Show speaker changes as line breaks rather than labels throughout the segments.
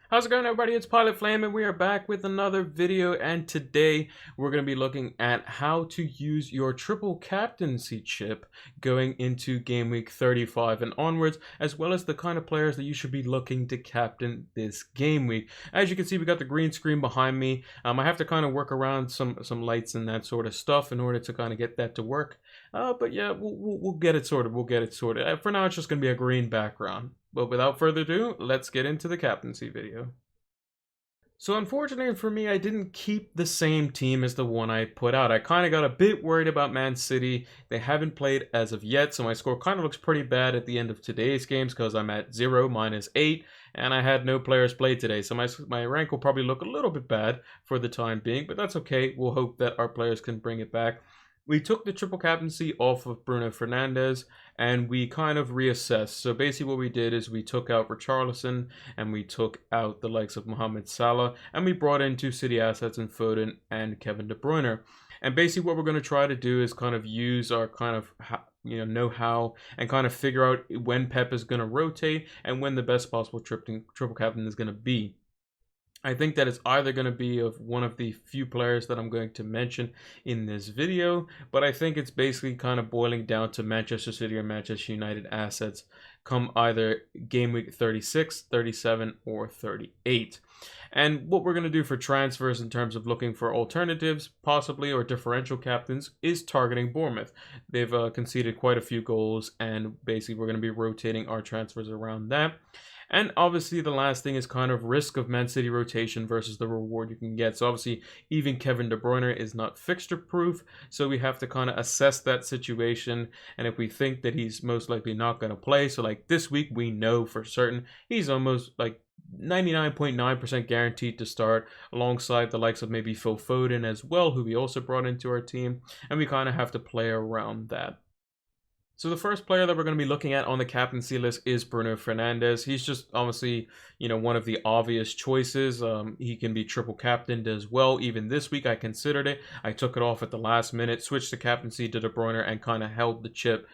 How's it going, everybody? It's Pilot Flame, and we are back with another video. And today we're going to be looking at how to use your triple captaincy chip going into game week 35 and onwards, as well as the kind of players that you should be looking to captain this game week. As you can see, we got the green screen behind me. I have to kind of work around some lights and that sort of stuff in order to kind of get that to work. But yeah, we'll get it sorted. We'll get it sorted. For now, it's just going to be a green background. But without further ado, let's get into the captaincy video. So unfortunately for me, I didn't keep the same team as the one I put out. I kind of got a bit worried about Man City. They haven't played as of yet, so my score kind of looks pretty bad at the end of today's games because I'm at 0, -8, and I had no players play today. So my rank will probably look a little bit bad for the time being, but that's okay. We'll hope that our players can bring it back. We took the triple captaincy off of Bruno Fernandes and we kind of reassessed. So basically what we did is we took out Richarlison and we took out the likes of Mohamed Salah and we brought in 2 City assets in Foden and Kevin De Bruyne. And basically what we're going to try to do is kind of use our kind of know-how and kind of figure out when Pep is going to rotate and when the best possible triple captain is going to be. I think that it's either going to be of one of the few players that I'm going to mention in this video, but I think it's basically kind of boiling down to Manchester City or Manchester United assets come either game week 36, 37, or 38. And what we're going to do for transfers in terms of looking for alternatives, possibly, or differential captains, is targeting Bournemouth. They've conceded quite a few goals, and basically we're going to be rotating our transfers around that. And obviously the last thing is kind of risk of Man City rotation versus the reward you can get. So obviously even Kevin De Bruyne is not fixture proof. So we have to kind of assess that situation. And if we think that he's most likely not going to play, so like this week we know for certain he's almost like 99.9% guaranteed to start alongside the likes of maybe Phil Foden as well, who we also brought into our team. And we kind of have to play around that. So the first player that we're going to be looking at on the captaincy list is Bruno Fernandes. He's just obviously, one of the obvious choices. He can be triple captained as well. Even this week, I considered it. I took it off at the last minute, switched the captaincy to De Bruyne, and kind of held the chip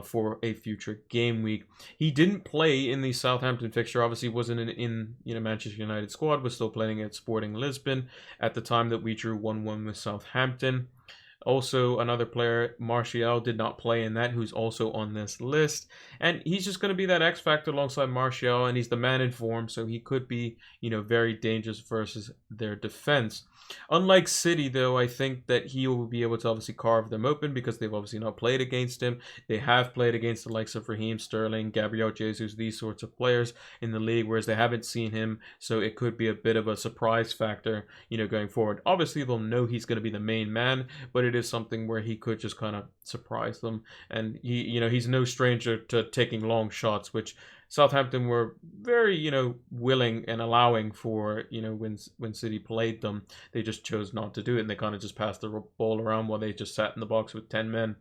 for a future game week. He didn't play in the Southampton fixture. Obviously, wasn't in Manchester United squad. Was still playing at Sporting Lisbon at the time that we drew 1-1 with Southampton. Also, another player, Martial, did not play in that, who's also on this list. And he's just going to be that X factor alongside Martial, and he's the man in form, so he could be, very dangerous versus their defense. Unlike City, though, I think that he will be able to obviously carve them open because they've obviously not played against him. They have played against the likes of Raheem Sterling, Gabriel Jesus, these sorts of players in the league, whereas they haven't seen him, so it could be a bit of a surprise factor, going forward. Obviously, they'll know he's going to be the main man, but it is something where he could just kind of surprise them. And he's no stranger to taking long shots, which Southampton were very, willing and allowing for, when City played them. They just chose not to do it, and they kind of just passed the ball around while they just sat in the box with 10 men.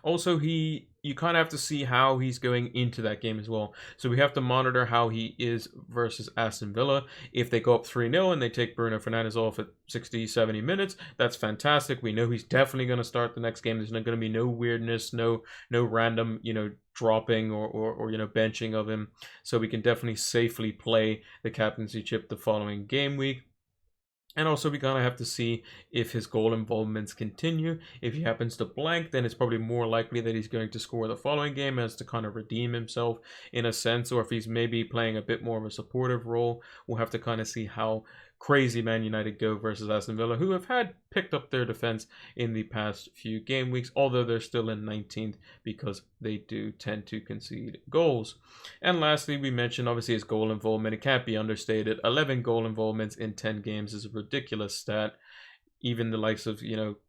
Also, you kind of have to see how he's going into that game as well. So we have to monitor how he is versus Aston Villa. If they go up 3-0 and they take Bruno Fernandes off at 60, 70 minutes, that's fantastic. We know he's definitely going to start the next game. There's not going to be no weirdness, no random, dropping or benching of him. So we can definitely safely play the captaincy chip the following game week. And also we kind of have to see if his goal involvements continue. If he happens to blank, then it's probably more likely that he's going to score the following game as to kind of redeem himself in a sense. Or if he's maybe playing a bit more of a supportive role, we'll have to kind of see how crazy Man United go versus Aston Villa, who have picked up their defense in the past few game weeks, although they're still in 19th because they do tend to concede goals. And lastly, we mentioned obviously his goal involvement. It can't be understated. 11 goal involvements in 10 games is a ridiculous stat. Even the likes of,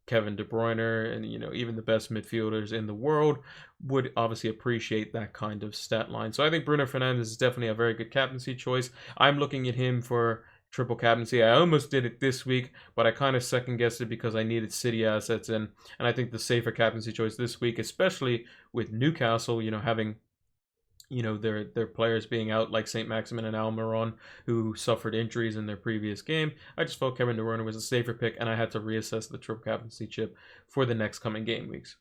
Kevin De Bruyne and, even the best midfielders in the world would obviously appreciate that kind of stat line. So I think Bruno Fernandes is definitely a very good captaincy choice. I'm looking at him for triple captaincy. I almost did it this week, but I kind of second guessed it because I needed City assets in, and I think the safer captaincy choice this week, especially with Newcastle, having their players being out like St. Maximin and Almiron, who suffered injuries in their previous game. I just felt Kevin De Bruyne was a safer pick, and I had to reassess the triple captaincy chip for the next coming game weeks.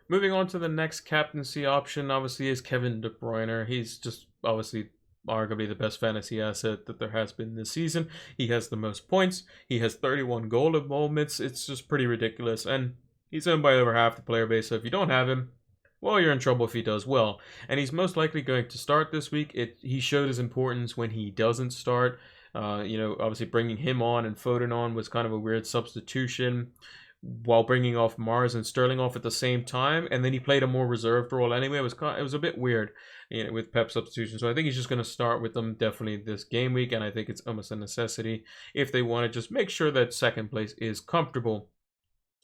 Moving on to the next captaincy option, obviously, is Kevin De Bruyne. He's just obviously arguably the best fantasy asset that there has been this season. He has the most points. He has 31 goal involvements. It's just pretty ridiculous. And he's owned by over half the player base. So if you don't have him, well, you're in trouble if he does well. And he's most likely going to start this week. He showed his importance when he doesn't start. Obviously bringing him on and Foden on was kind of a weird substitution, while bringing off Mars and Sterling off at the same time, and then he played a more reserved role anyway. It was a bit weird, with Pep substitution. So I think he's just going to start with them definitely this game week, and I think it's almost a necessity if they want to just make sure that second place is comfortable.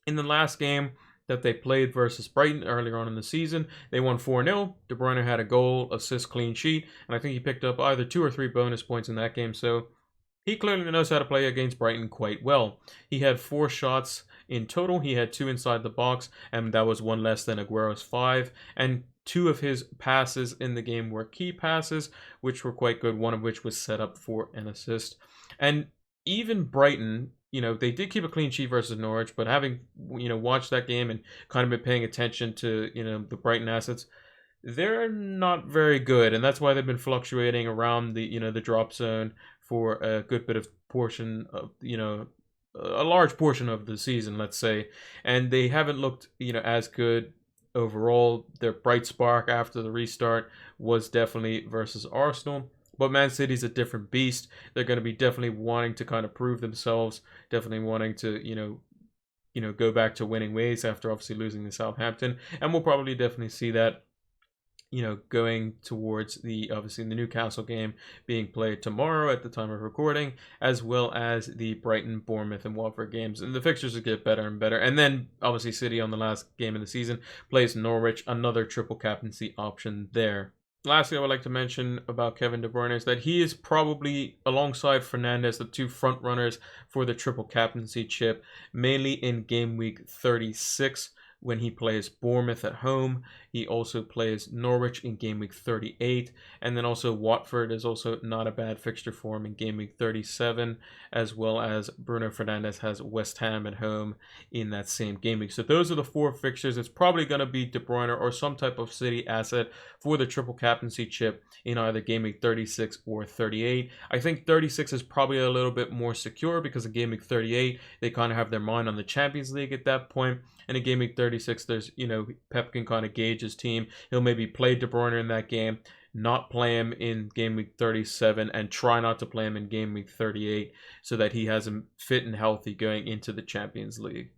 In the last game that they played versus Brighton earlier on in the season, they won 4-0. De Bruyne had a goal, assist, clean sheet, and I think he picked up either 2 or 3 bonus points in that game. So he clearly knows how to play against Brighton quite well. He had 4 shots in total. He had 2 inside the box, and that was 1 less than Aguero's 5. And 2 of his passes in the game were key passes, which were quite good, one of which was set up for an assist. And even Brighton, they did keep a clean sheet versus Norwich, but having, watched that game and kind of been paying attention to, the Brighton assets, they're not very good, and that's why they've been fluctuating around the drop zone for a good bit of portion of, a large portion of the season, let's say. And they haven't looked, as good overall. Their bright spark after the restart was definitely versus Arsenal. But Man City's a different beast. They're going to be definitely wanting to kind of prove themselves, definitely wanting to, go back to winning ways after obviously losing to Southampton. And we'll probably definitely see that, going towards the Newcastle game being played tomorrow at the time of recording, as well as the Brighton, Bournemouth, and Watford games. And the fixtures will get better and better. And then obviously City on the last game of the season plays Norwich, another triple captaincy option there. Lastly, I would like to mention about Kevin De Bruyne is that he is probably, alongside Fernandes, the 2 front runners for the triple captaincy chip, mainly in game week 36. When he plays Bournemouth at home. He also plays Norwich in game week 38, and then also Watford is also not a bad fixture for him in game week 37, as well as Bruno Fernandes has West Ham at home in that same game week. So those are the 4 fixtures. It's probably going to be De Bruyne or some type of City asset for the triple captaincy chip in either game week 36 or 38. I think 36 is probably a little bit more secure because in game week 38 they kind of have their mind on the Champions League at that point. And in game week 36, there's, Pep can kind of gauge his team. He'll maybe play De Bruyne in that game, not play him in game week 37, and try not to play him in game week 38 so that he has him fit and healthy going into the Champions League.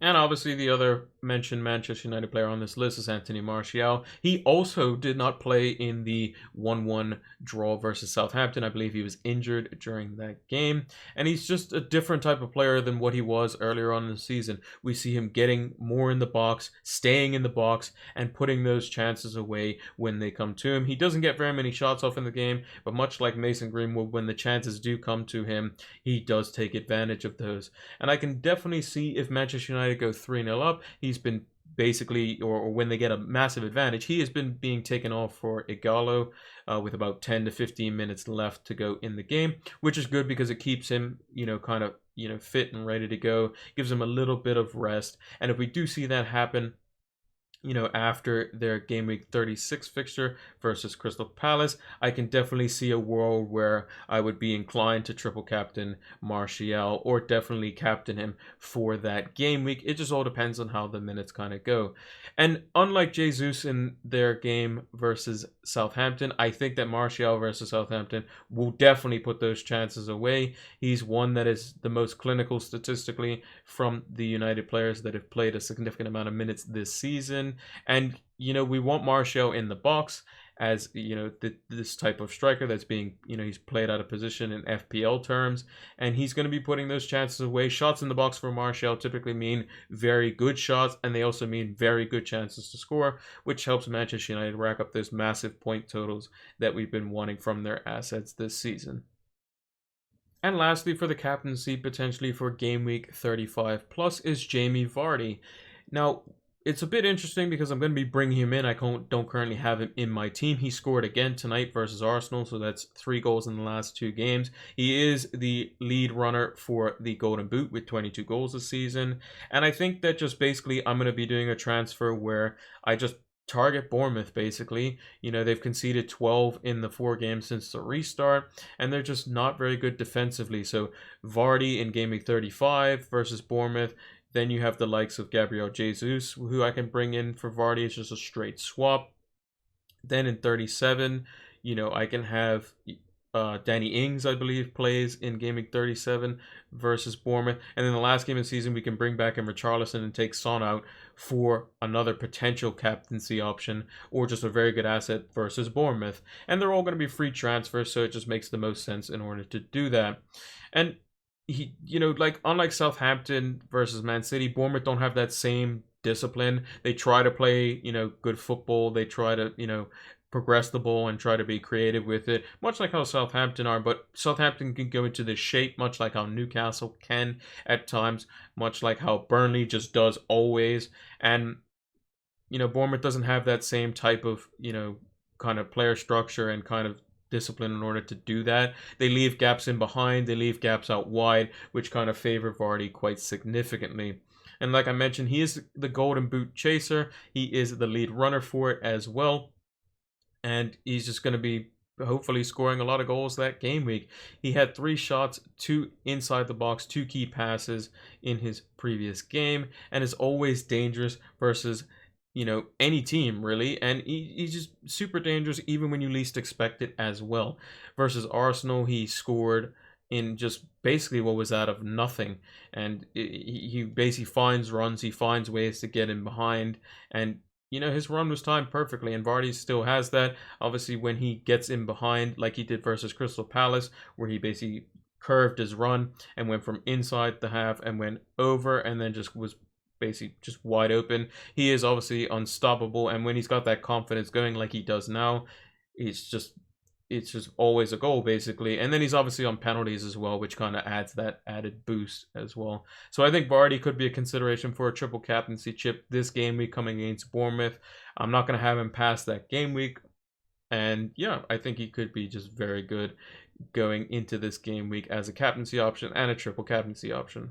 And obviously the other mentioned Manchester United player on this list is Anthony Martial. He also did not play in the 1-1 draw versus Southampton. I believe he was injured during that game. And he's just a different type of player than what he was earlier on in the season. We see him getting more in the box, staying in the box, and putting those chances away when they come to him. He doesn't get very many shots off in the game, but much like Mason Greenwood, when the chances do come to him, he does take advantage of those. And I can definitely see if Manchester United go 3-0 up, he's been basically, or when they get a massive advantage, he has been being taken off for Igalo with about 10 to 15 minutes left to go in the game, which is good because it keeps him, kind of, fit and ready to go, gives him a little bit of rest. And if we do see that happen, after their game week 36 fixture versus Crystal Palace, I can definitely see a world where I would be inclined to triple captain Martial or definitely captain him for that game week. It just all depends on how the minutes kind of go. And unlike Jesus in their game versus Southampton, I think that Martial versus Southampton will definitely put those chances away. He's one that is the most clinical statistically from the United players that have played a significant amount of minutes this season. And, we want Martial in the box as, this type of striker that's being, he's played out of position in FPL terms, and he's going to be putting those chances away. Shots in the box for Martial typically mean very good shots, and they also mean very good chances to score, which helps Manchester United rack up those massive point totals that we've been wanting from their assets this season. And lastly, for the captaincy, potentially for game week 35 plus, is Jamie Vardy. Now, it's a bit interesting because I'm going to be bringing him in. I don't currently have him in my team. He scored again tonight versus Arsenal, so that's 3 goals in the last 2 games. He is the lead runner for the Golden Boot with 22 goals this season. And I think that just basically I'm going to be doing a transfer where I just target Bournemouth, basically. You know, they've conceded 12 in the 4 games since the restart, and they're just not very good defensively. So Vardy in Game Week 35 versus Bournemouth. Then you have the likes of Gabriel Jesus, who I can bring in for Vardy. It's just a straight swap. Then in 37, you know, I can have Danny Ings, I believe, plays in Game Week 37 versus Bournemouth. And then the last game of the season, we can bring back in Richarlison and take Son out for another potential captaincy option or just a very good asset versus Bournemouth. And they're all going to be free transfers, so it just makes the most sense in order to do that. And he, you know, like unlike Southampton versus Man City, Bournemouth don't have that same discipline. They try to play, you know, good football. They try to, you know, progress the ball and try to be creative with it, much like how Southampton are. But Southampton can go into this shape, much like how Newcastle can at times, much like how Burnley just does always. And, you know, Bournemouth doesn't have that same type of, you know, kind of player structure and kind of discipline in order to do that. They leave gaps in behind, they leave gaps out wide, which kind of favor Vardy quite significantly. And like I mentioned, he is the golden boot chaser. He is the lead runner for it as well. And he's just going to be hopefully scoring a lot of goals that game week. He had 3 shots, 2 inside the box, 2 key passes in his previous game, and is always dangerous versus, you know, any team really. And he's just super dangerous even when you least expect it as well. Versus Arsenal, he scored in just basically what was out of nothing, and he basically finds runs, he finds ways to get in behind, and you know, his run was timed perfectly, and Vardy still has that. Obviously, when he gets in behind, like he did versus Crystal Palace, where he basically curved his run and went from inside the half and went over, and then just was basically just wide open. He is obviously unstoppable, and when he's got that confidence going like he does now, it's just always a goal basically. And then he's obviously on penalties as well, which kind of adds that added boost as well. So I think Vardy could be a consideration for a triple captaincy chip this game week coming against Bournemouth. I'm not going to have him pass that game week, and yeah, I think he could be just very good going into this game week as a captaincy option and a triple captaincy option.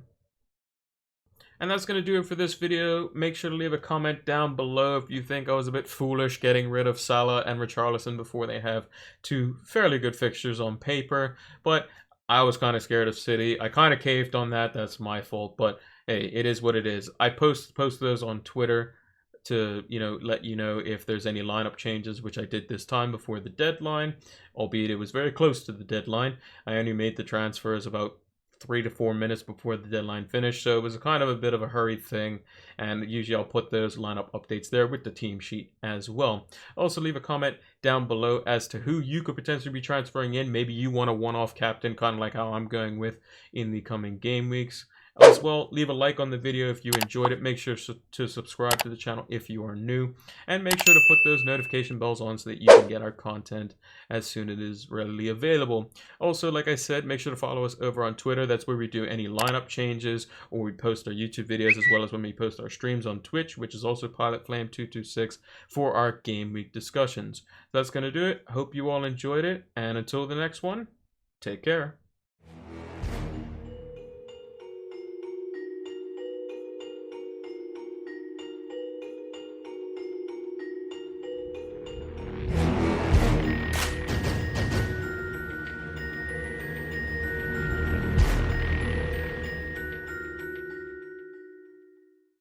And that's going to do it for this video. Make sure to leave a comment down below if you think I was a bit foolish getting rid of Salah and Richarlison before they have 2 fairly good fixtures on paper. But I was kind of scared of City. I kind of caved on that. That's my fault. But hey, it is what it is. I post those on Twitter to, you know, let you know if there's any lineup changes, which I did this time before the deadline, albeit it was very close to the deadline. I only made the transfers about 3 to 4 minutes before the deadline finished, so it was kind of a bit of a hurried thing, and usually I'll put those lineup updates there with the team sheet as well. Also, leave a comment down below as to who you could potentially be transferring in. Maybe you want a one-off captain, kind of like how I'm going with in the coming game weeks. As well, leave a like on the video if you enjoyed it. Make sure to subscribe to the channel if you are new, and make sure to put those notification bells on so that you can get our content as soon as it is readily available. Also, like I said, make sure to follow us over on Twitter. That's where we do any lineup changes, or we post our YouTube videos, as well as when we post our streams on Twitch, which is also PilotFlame226 for our game week discussions. That's going to do it. Hope you all enjoyed it, and until the next one, take care.